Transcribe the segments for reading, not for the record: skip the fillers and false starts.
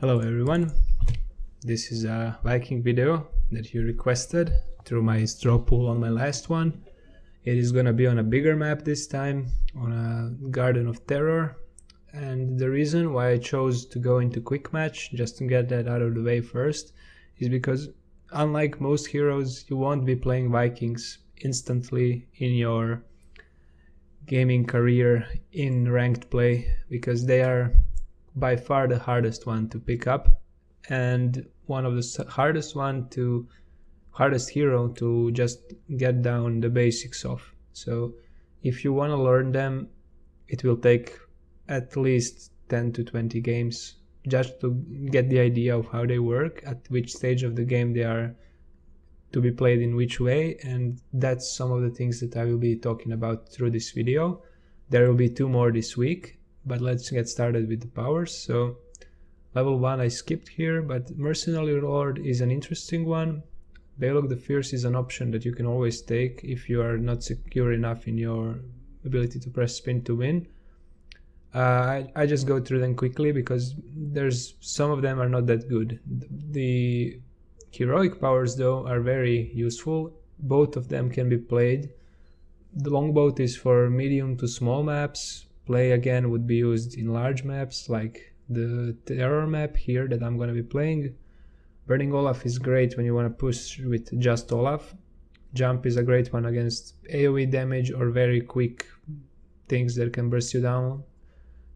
Hello everyone, this is a Viking video that you requested through my straw poll on my last one. It is gonna be on a bigger map this time, on a Garden of Terror, and the reason why I chose to go into quick match, just to get that out of the way first, is because unlike most heroes, you won't be playing Vikings instantly in your gaming career in ranked play, because they are by far the hardest one to pick up and one of the hardest hero to just get down the basics of. So if you want to learn them, it will take at least 10 to 20 games just to get the idea of how they work, at which stage of the game they are to be played in which way, and that's some of the things that I will be talking about through this video. There will be 2 more this week, but let's get started with the powers. So level 1 I skipped here, but Mercenary Lord is an interesting one. Balog the Fierce is an option that you can always take if you are not secure enough in your ability to press spin to win. I just go through them quickly because there's some of them are not that good. The heroic powers though are very useful. Both of them can be played. The longboat is for medium to small maps. Play again would be used in large maps like the terror map here that I'm going to be playing. Burning Olaf is great when you want to push with just Olaf. Jump is a great one against AoE damage or very quick things that can burst you down.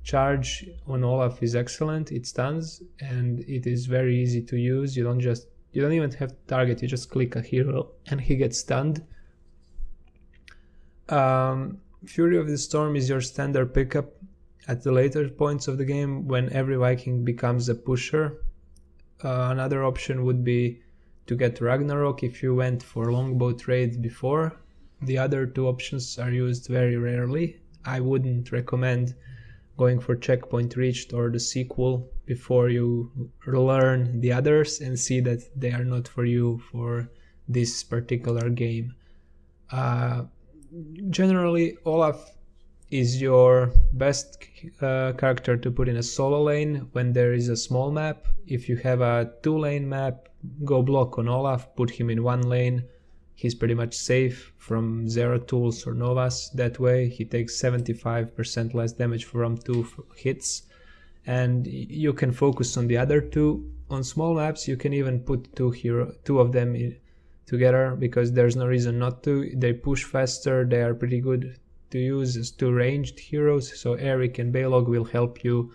Charge on Olaf is excellent, it stuns and it is very easy to use. You don't even have to target, you just click a hero and he gets stunned. Fury of the Storm is your standard pickup at the later points of the game when every Viking becomes a pusher. Another option would be to get Ragnarok if you went for longbow trade before. The other 2 options are used very rarely. I wouldn't recommend going for Checkpoint Reached or the sequel before you learn the others and see that they are not for you for this particular game. Generally, Olaf is your best character to put in a solo lane when there is a small map. If you have a 2-lane map, go block on Olaf, put him in 1 lane. He's pretty much safe from Zero Tools or Novas. That way he takes 75% less damage from 2 hits, and you can focus on the other 2. On small maps you can even put 2 of them together because there's no reason not to. They push faster, they are pretty good to use as 2 ranged heroes, so Eric and Balog will help you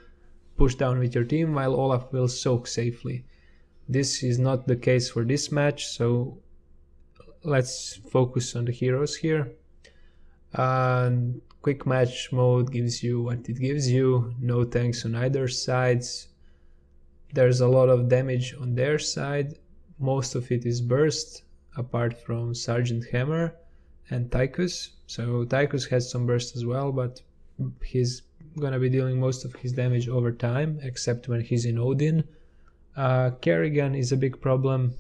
push down with your team while Olaf will soak safely. This is not the case for this match, so let's focus on the heroes here. Quick match mode gives you what it gives you, no tanks on either sides. There's a lot of damage on their side, most of it is burst apart from Sergeant Hammer and Tychus. So Tychus has some burst as well, but he's gonna be dealing most of his damage over time, except when he's in Odin. Kerrigan is a big problem,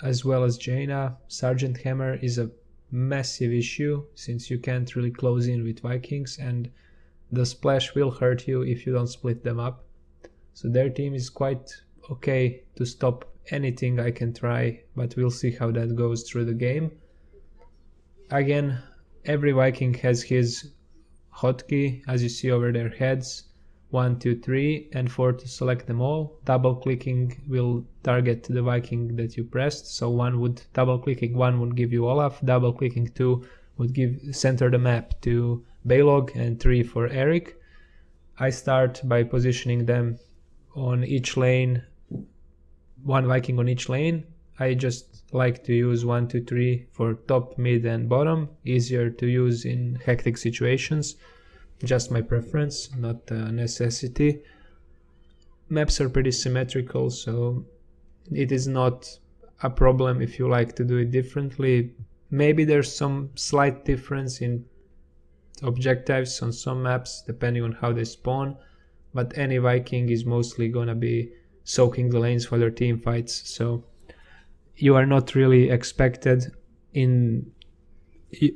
as well as Jaina. Sergeant Hammer is a massive issue since you can't really close in with Vikings, and the splash will hurt you if you don't split them up. So their team is quite okay to stop anything I can try, but we'll see how that goes through the game. Again, every Viking has his hotkey, as you see over their heads, 1, 2, 3 and 4 to select them all. Double clicking will target the Viking that you pressed, so double clicking 1 would give you Olaf, double clicking 2 would center the map to Balog, and 3 for Eric. I start by positioning them on each lane, 1 Viking on each lane. I just like to use 1, 2, 3 for top, mid and bottom, easier to use in hectic situations. Just my preference, not a necessity. Maps are pretty symmetrical, so it is not a problem if you like to do it differently. Maybe there's some slight difference in objectives on some maps depending on how they spawn, but any Viking is mostly gonna be soaking the lanes for their team fights, so you are not really expected in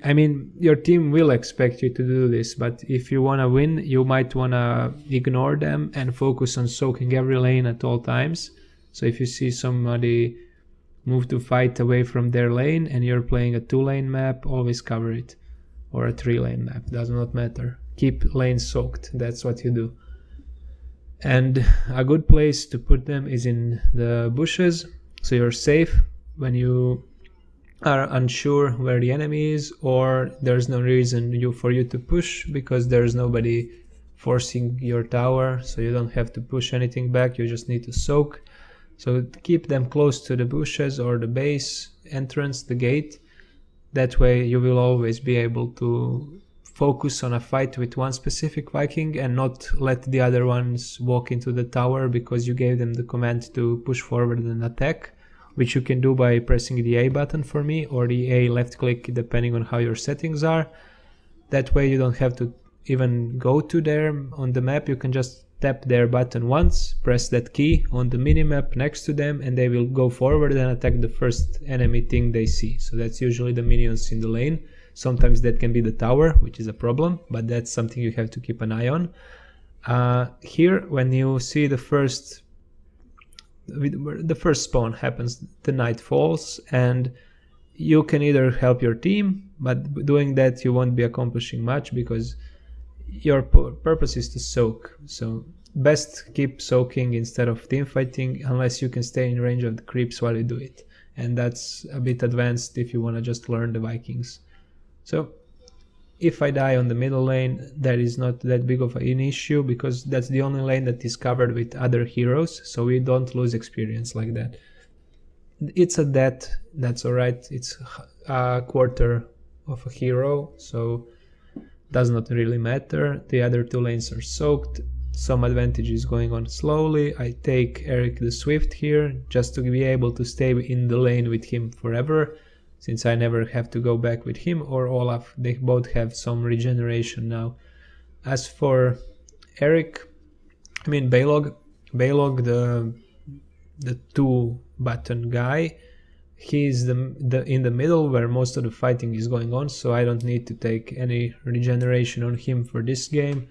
I mean, your team will expect you to do this, but if you want to win, you might want to ignore them and focus on soaking every lane at all times. So if you see somebody move to fight away from their lane and you're playing a 2-lane map, always cover it. Or a 3-lane map, does not matter. Keep lanes soaked, that's what you do. And a good place to put them is in the bushes, so you're safe when you are unsure where the enemy is, or there's no reason for you to push because there's nobody forcing your tower, so you don't have to push anything back, you just need to soak. So keep them close to the bushes or the base entrance, the gate. That way you will always be able to focus on a fight with one specific Viking and not let the other ones walk into the tower because you gave them the command to push forward and attack, which you can do by pressing the A button for me or the A left click depending on how your settings are. That way you don't have to even go to there on the map, you can just tap their button once, press that key on the minimap next to them, and they will go forward and attack the first enemy thing they see. So that's usually the minions in the lane. Sometimes that can be the tower, which is a problem, but that's something you have to keep an eye on. Here, when you see the first spawn happens, the night falls, and you can either help your team, but doing that you won't be accomplishing much because your purpose is to soak. So best keep soaking instead of team fighting unless you can stay in range of the creeps while you do it, and that's a bit advanced if you want to just learn the Vikings. So if I die on the middle lane, that is not that big of an issue because that's the only lane that is covered with other heroes, so we don't lose experience like that. It's a death, that's alright, it's a quarter of a hero, so does not really matter. The other 2 lanes are soaked, some advantage is going on slowly. I take Eric the Swift here just to be able to stay in the lane with him forever, since I never have to go back with him or Olaf. They both have some regeneration now. As for Eric, I mean Balog, the 2-button guy, he's in the middle where most of the fighting is going on, so I don't need to take any regeneration on him for this game.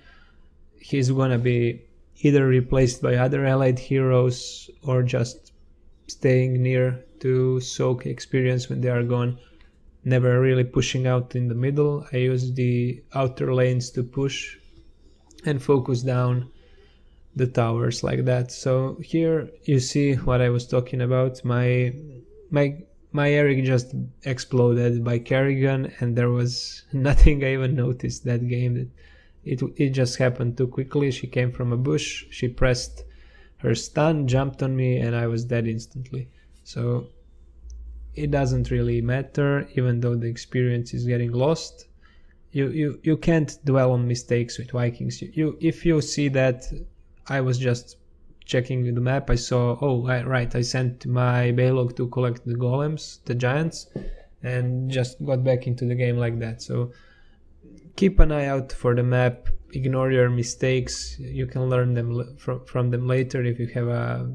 He's gonna be either replaced by other allied heroes or just staying near to soak experience when they are gone, never really pushing out in the middle. I use the outer lanes to push and focus down the towers like that. So here you see what I was talking about. My Eric just exploded by Kerrigan, and there was nothing I even noticed that game. It just happened too quickly. She came from a bush, she pressed her stun, jumped on me, and I was dead instantly. So it doesn't really matter, even though the experience is getting lost. You can't dwell on mistakes with Vikings. If you see that I was just checking the map, I saw, oh right, I sent my Balog to collect the golems, the giants, and just got back into the game like that. So keep an eye out for the map, ignore your mistakes, you can learn them from them later. If you have a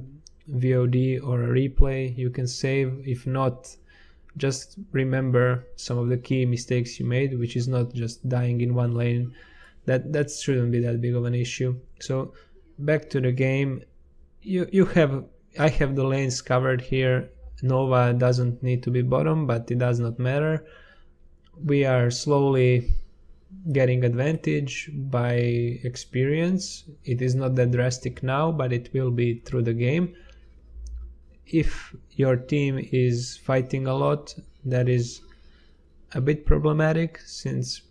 VOD or a replay, you can save. If not, just remember some of the key mistakes you made, which is not just dying in one lane. That shouldn't be that big of an issue. So back to the game, I have the lanes covered here. Nova doesn't need to be bottom, but it does not matter. We are slowly getting advantage by experience. It is not that drastic now, but it will be through the game. If your team is fighting a lot, that is a bit problematic, since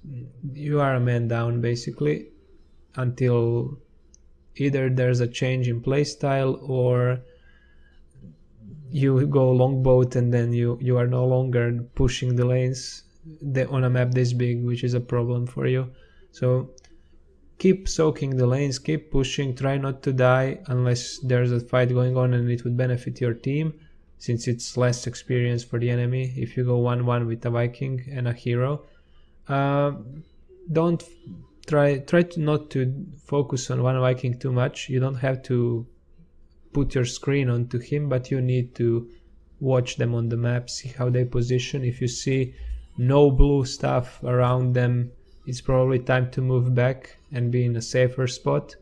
you are a man down basically until either there's a change in playstyle or you go longboat and then you are no longer pushing the lanes on a map this big, which is a problem for you. So keep soaking the lanes, keep pushing, try not to die unless there's a fight going on and it would benefit your team, since it's less experience for the enemy if you go 1-1 with a Viking and a hero. Don't try not to focus on one Viking too much. You don't have to put your screen onto him, but you need to watch them on the map, see how they position. If you see no blue stuff around them, it's probably time to move back and be in a safer spot.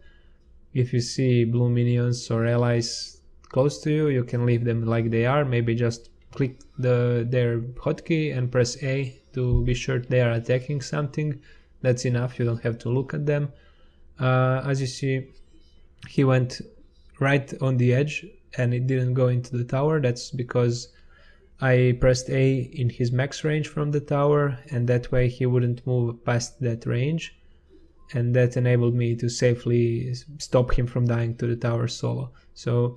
If you see blue minions or allies close to you, you can leave them like they are. Maybe just click their hotkey and press A to be sure they are attacking something. That's enough, you don't have to look at them. As you see, he went right on the edge and it didn't go into the tower. That's because I pressed A in his max range from the tower, and that way he wouldn't move past that range, and that enabled me to safely stop him from dying to the tower solo. So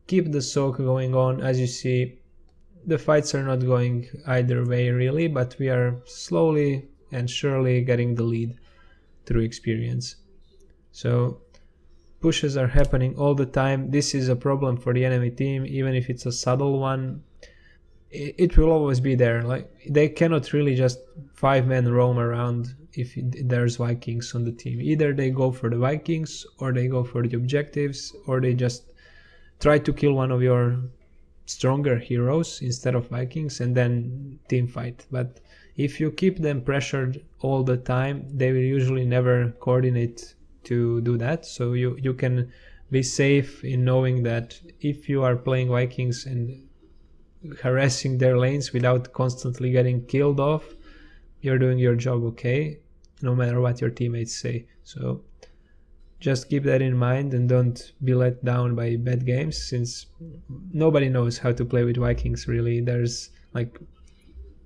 keep the soak going on. As you see, the fights are not going either way really, but we are slowly and surely getting the lead through experience. So pushes are happening all the time. This is a problem for the enemy team, even if it's a subtle one. It will always be there. Like, they cannot really just 5-man roam around if there's Vikings on the team. Either they go for the Vikings, or they go for the objectives, or they just try to kill one of your stronger heroes instead of Vikings and then team fight. But if you keep them pressured all the time, they will usually never coordinate to do that. So you can be safe in knowing that if you are playing Vikings and harassing their lanes without constantly getting killed off, you're doing your job okay, no matter what your teammates say. So just keep that in mind and don't be let down by bad games, since nobody knows how to play with Vikings really. There's like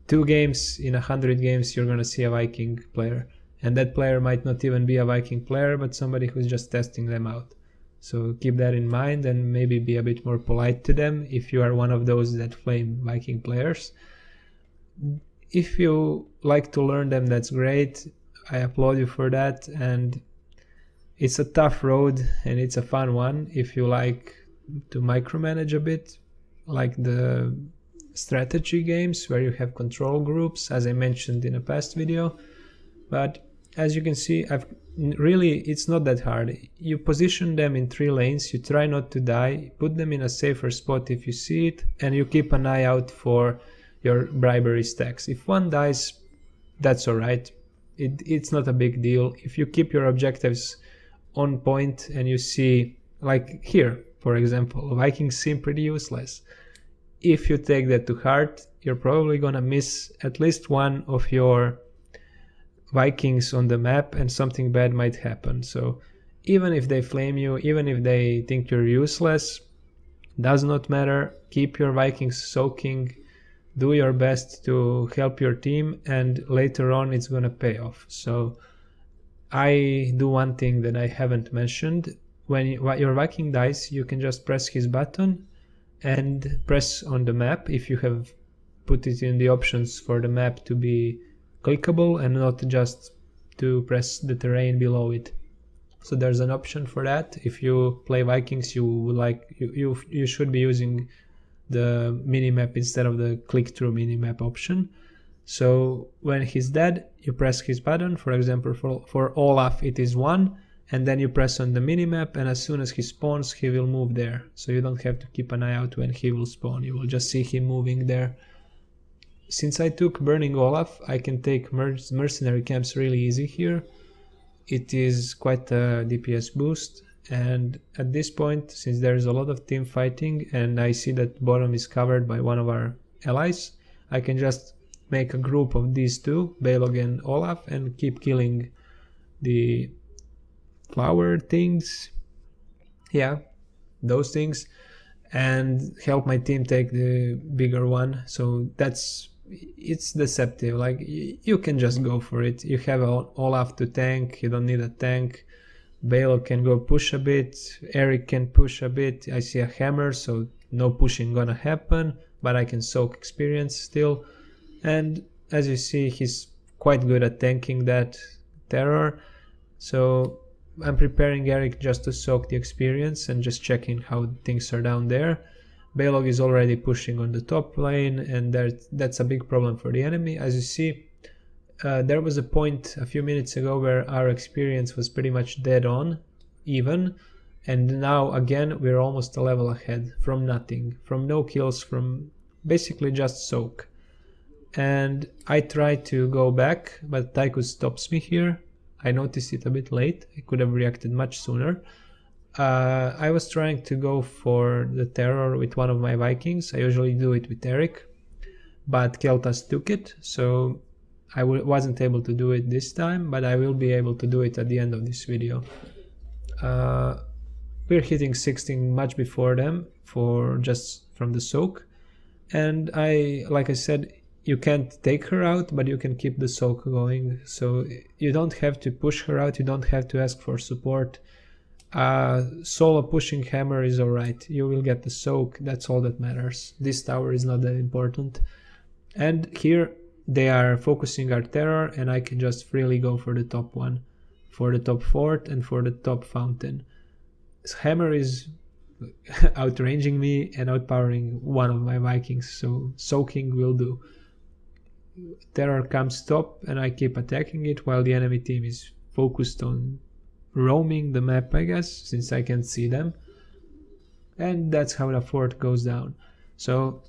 2 games in 100 games you're gonna see a Viking player, and that player might not even be a Viking player, but somebody who's just testing them out. So keep that in mind and maybe be a bit more polite to them if you are one of those that flame Viking players. If you like to learn them, that's great. I applaud you for that, and it's a tough road and it's a fun one if you like to micromanage a bit, like the strategy games where you have control groups, as I mentioned in a past video. But as you can see, it's not that hard. You position them in 3 lanes, you try not to die, put them in a safer spot if you see it, and you keep an eye out for your bribery stacks. If one dies, that's alright. It's not a big deal. If you keep your objectives on point and you see, like here, for example, Vikings seem pretty useless. If you take that to heart, you're probably gonna miss at least one of your Vikings on the map and something bad might happen. So even if they flame you, even if they think you're useless, does not matter. Keep your Vikings soaking, do your best to help your team, and later on it's gonna pay off. So I do one thing that I haven't mentioned. When your Viking dies, you can just press his button and press on the map if you have put it in the options for the map to be clickable and not just to press the terrain below it. So there's an option for that. If you play Vikings, you should be using the minimap instead of the click-through minimap option. So when he's dead, you press his button. For example, for Olaf it is 1, and then you press on the minimap, and as soon as he spawns, he will move there. So you don't have to keep an eye out when he will spawn, you will just see him moving there. Since I took Burning Olaf, I can take mercenary camps really easy here. It is quite a DPS boost, and at this point, since there's a lot of team fighting and I see that bottom is covered by one of our allies, I can just make a group of these 2, Balog and Olaf, and keep killing the flower things, yeah, those things, and help my team take the bigger one. So it's deceptive. Like, you can just go for it. You have Olaf to tank, you don't need a tank. Balog can go push a bit, Eric can push a bit. I see a hammer, so no pushing gonna happen, but I can soak experience still. And as you see, he's quite good at tanking that terror. So I'm preparing Eric just to soak the experience and just checking how things are down there. Balog is already pushing on the top lane, and that's a big problem for the enemy. As you see, there was a point a few minutes ago where our experience was pretty much dead on, even, and now again we're almost a level ahead from nothing, from no kills, from basically just soak. and I tried to go back, but Tycho stops me here. I noticed it a bit late. I could have reacted much sooner. I was trying to go for the terror with one of my Vikings. I usually do it with Eric, but Keltas took it, so I wasn't able to do it this time, but I will be able to do it at the end of this video. We're hitting 16 much before them for just from the soak, and like I said, you can't take her out, but you can keep the soak going, so you don't have to push her out, you don't have to ask for support. Solo pushing hammer is alright, you will get the soak, that's all that matters. This tower is not that important. And here they are focusing our terror, and I can just freely go for the top one, for the top fort and for the top fountain. This hammer is outranging me and outpowering one of my Vikings, so soaking will do. Terror comes top and I keep attacking it while the enemy team is focused on roaming the map, I guess, since I can't see them. And that's how the fort goes down. So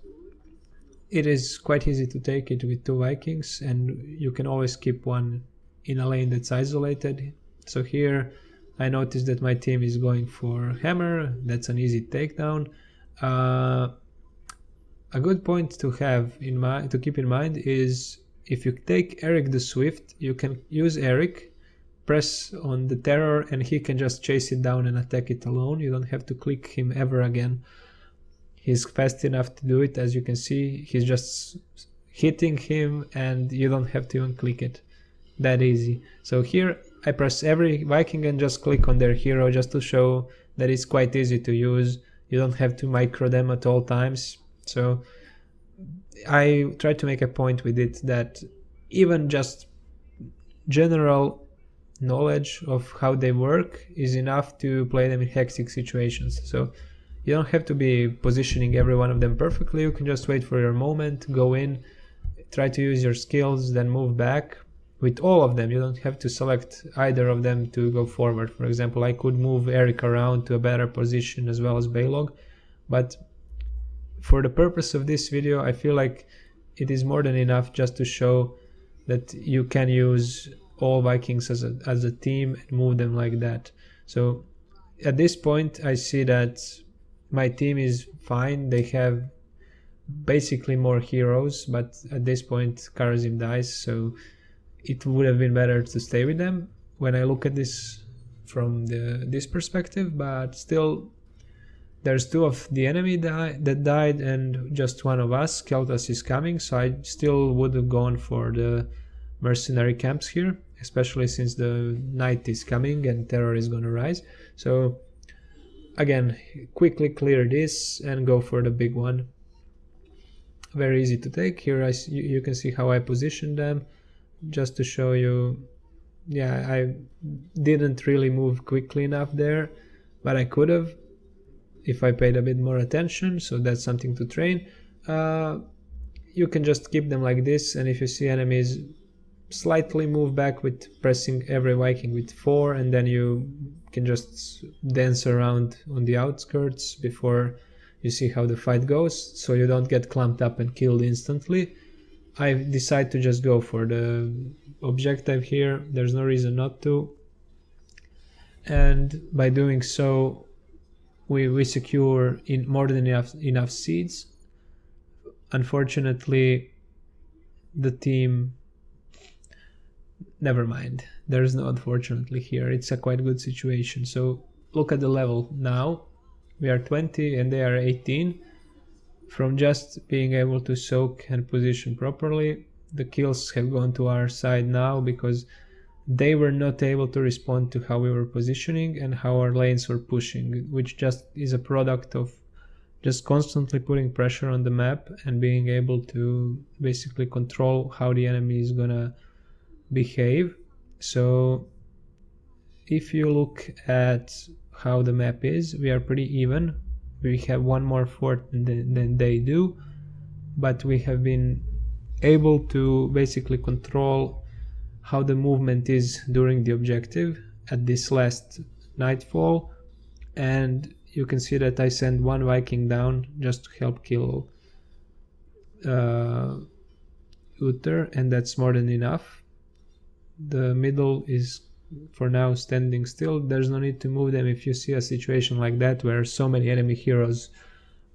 it is quite easy to take it with 2 Vikings, and you can always keep one in a lane that's isolated. So here I noticed that my team is going for hammer. That's an easy takedown. A good point to have in mind, to keep in mind, is if you take Eric the Swift, you can use Eric, press on the terror, and he can just chase it down and attack it alone. You don't have to click him ever again. He's fast enough to do it. As you can see, he's just hitting him and you don't have to even click it. That easy. So here I press every Viking and just click on their hero, just to show that it's quite easy to use. You don't have to micro them at all times. So I try to make a point with it that even just general knowledge of how they work is enough to play them in hectic situations. So you don't have to be positioning every one of them perfectly. You can just wait for your moment, go in, try to use your skills, then move back. With all of them, you don't have to select either of them to go forward. For example, I could move Eric around to a better position as well as Baylog, but for the purpose of this video, I feel like it is more than enough just to show that you can use all Vikings as a team and move them like that. So at this point, I see that my team is fine. They have basically more heroes, but at this point Karazim dies, so it would have been better to stay with them when I look at this from this perspective. But still, there's 2 of the enemy that died and just 1 of us. Keltas is coming, so I still would have gone for the mercenary camps here, especially since the night is coming and terror is gonna rise. So again, quickly clear this and go for the big one. Very easy to take. Here you can see how I position them, just to show you. Yeah, I didn't really move quickly enough there, but I could have if I paid a bit more attention, so that's something to train. You can just keep them like this, and if you see enemies, slightly move back with pressing every Viking with 4, and then you can just dance around on the outskirts before you see how the fight goes, so you don't get clumped up and killed instantly. I decide to just go for the objective here. There's no reason not to, and by doing so we secure in more than enough seeds. Unfortunately, the team, never mind, there's no unfortunately here, it's a quite good situation. So look at the level now. We are 20 and they are 18. From just being able to soak and position properly, the kills have gone to our side now because they were not able to respond to how we were positioning and how our lanes were pushing, which just is a product of just constantly putting pressure on the map and being able to basically control how the enemy is gonna behave. So if you look at how the map is, we are pretty even. We have 1 more fort than they do, but we have been able to basically control how the movement is during the objective at this last nightfall. And you can see that I send 1 Viking down just to help kill Uther, and that's more than enough. The middle is for now standing still. There's no need to move them if you see a situation like that where so many enemy heroes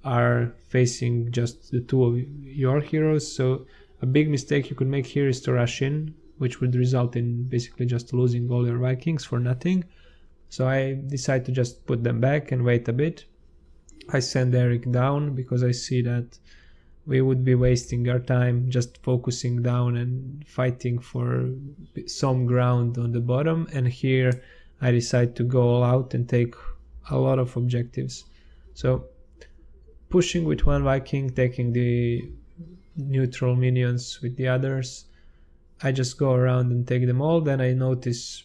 are facing just the two of your heroes. So a big mistake you could make here is to rush in, which would result in basically just losing all your Vikings for nothing. So I decide to just put them back and wait a bit. I send Eric down because I see that we would be wasting our time just focusing down and fighting for some ground on the bottom. And here I decide to go all out and take a lot of objectives. So pushing with one Viking, taking the neutral minions with the others. I just go around and take them all. Then I notice,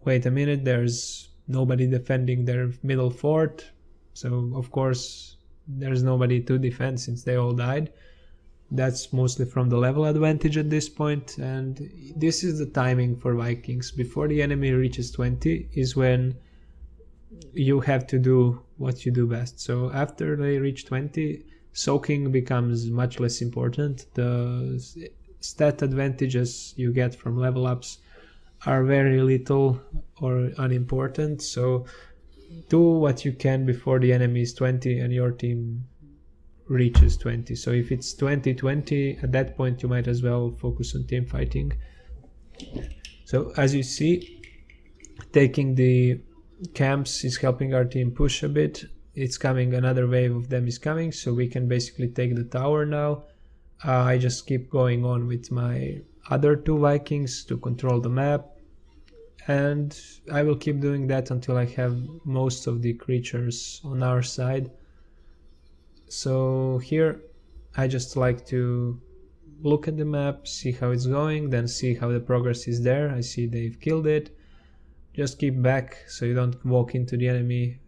wait a minute, there's nobody defending their middle fort. So of course there's nobody to defend since they all died. That's mostly from the level advantage at this point, and this is the timing for Vikings. Before the enemy reaches 20 is when you have to do what you do best. So after they reach 20, soaking becomes much less important. The stat advantages you get from level ups are very little or unimportant. So do what you can before the enemy is 20 and your team reaches 20. So if it's 20-20, at that point you might as well focus on team fighting. So as you see, taking the camps is helping our team push a bit. It's coming, another wave of them is coming, so we can basically take the tower now. I just keep going on with my other two Vikings to control the map, and I will keep doing that until I have most of the creatures on our side. So here I just like to look at the map, see how it's going, then see how the progress is there. I see they've killed it. Just keep back so you don't walk into the enemy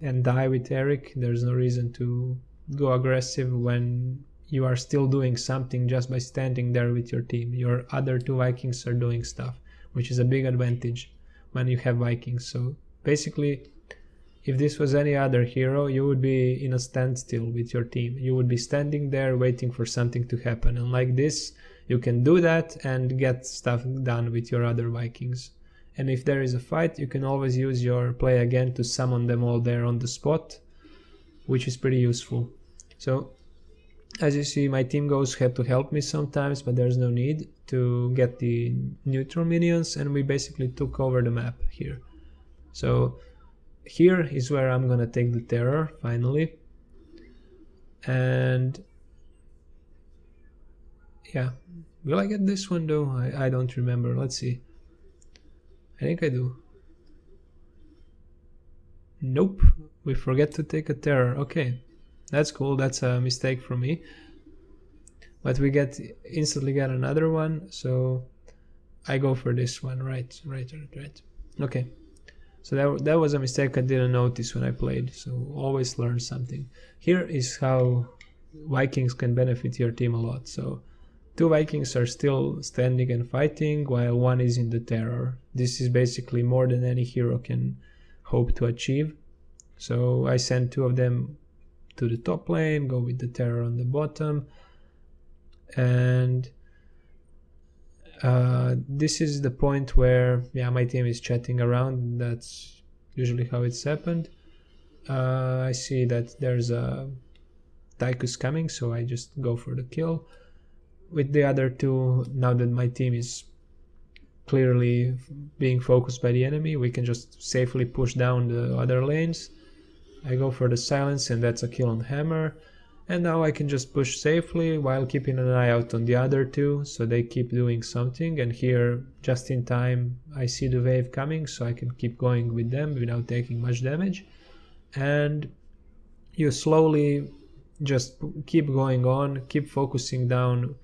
and die with Eric. There's no reason to go aggressive when you are still doing something just by standing there with your team. Your other two Vikings are doing stuff, which is a big advantage when you have Vikings. So basically, if this was any other hero, you would be in a standstill with your team. You would be standing there waiting for something to happen. And like this, you can do that and get stuff done with your other Vikings. And if there is a fight, you can always use your play again to summon them all there on the spot, which is pretty useful. So as you see, my team goes had to help me sometimes, but there's no need to get the neutral minions, and we basically took over the map here. So here is where I'm gonna take the terror finally. And yeah, will I get this one though? I don't remember. Let's see. I think I do. Nope, we forget to take a terror. Okay, that's cool. That's a mistake from me. But we instantly get another one, so I go for this one. Right. Okay, so that was a mistake I didn't notice when I played. So always learn something. Here is how Vikings can benefit your team a lot. So two Vikings are still standing and fighting while one is in the terror. This is basically more than any hero can hope to achieve. So I send two of them to the top lane, go with the terror on the bottom, and this is the point where my team is chatting around. That's usually how it's happened. I see that there's a Tychus coming, so I just go for the kill. With the other two, now that my team is clearly being focused by the enemy, we can just safely push down the other lanes. I go for the silence, and that's a kill on hammer. And now I can just push safely while keeping an eye out on the other two, so they keep doing something. And here, just in time, I see the wave coming, so I can keep going with them without taking much damage. And you slowly just keep going on, keep focusing down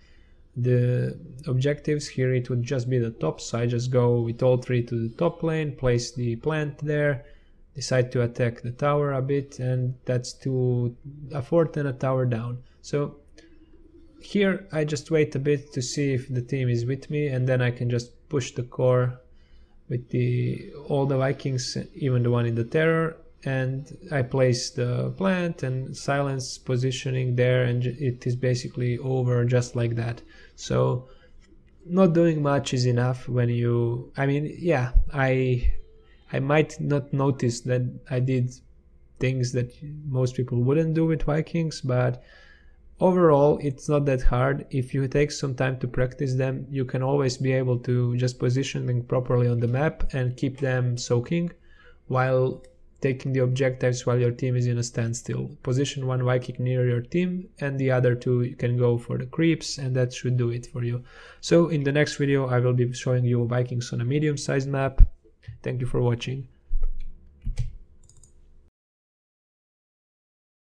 the objectives. Here it would just be the top, so I just go with all three to the top lane, place the plant there, decide to attack the tower a bit, and that's a fort and a tower down. So here I just wait a bit to see if the team is with me, and then I can just push the core with all the Vikings, even the one in the terror, and I place the plant and silence positioning there, and it is basically over just like that. So not doing much is enough when you, I mean, yeah, I might not notice that I did things that most people wouldn't do with Vikings, but overall it's not that hard. If you take some time to practice them, you can always be able to just position them properly on the map and keep them soaking while taking the objectives while your team is in a standstill. Position one Viking near your team and the other two you can go for the creeps, and that should do it for you. So in the next video I will be showing you Vikings on a medium-sized map. Thank you for watching.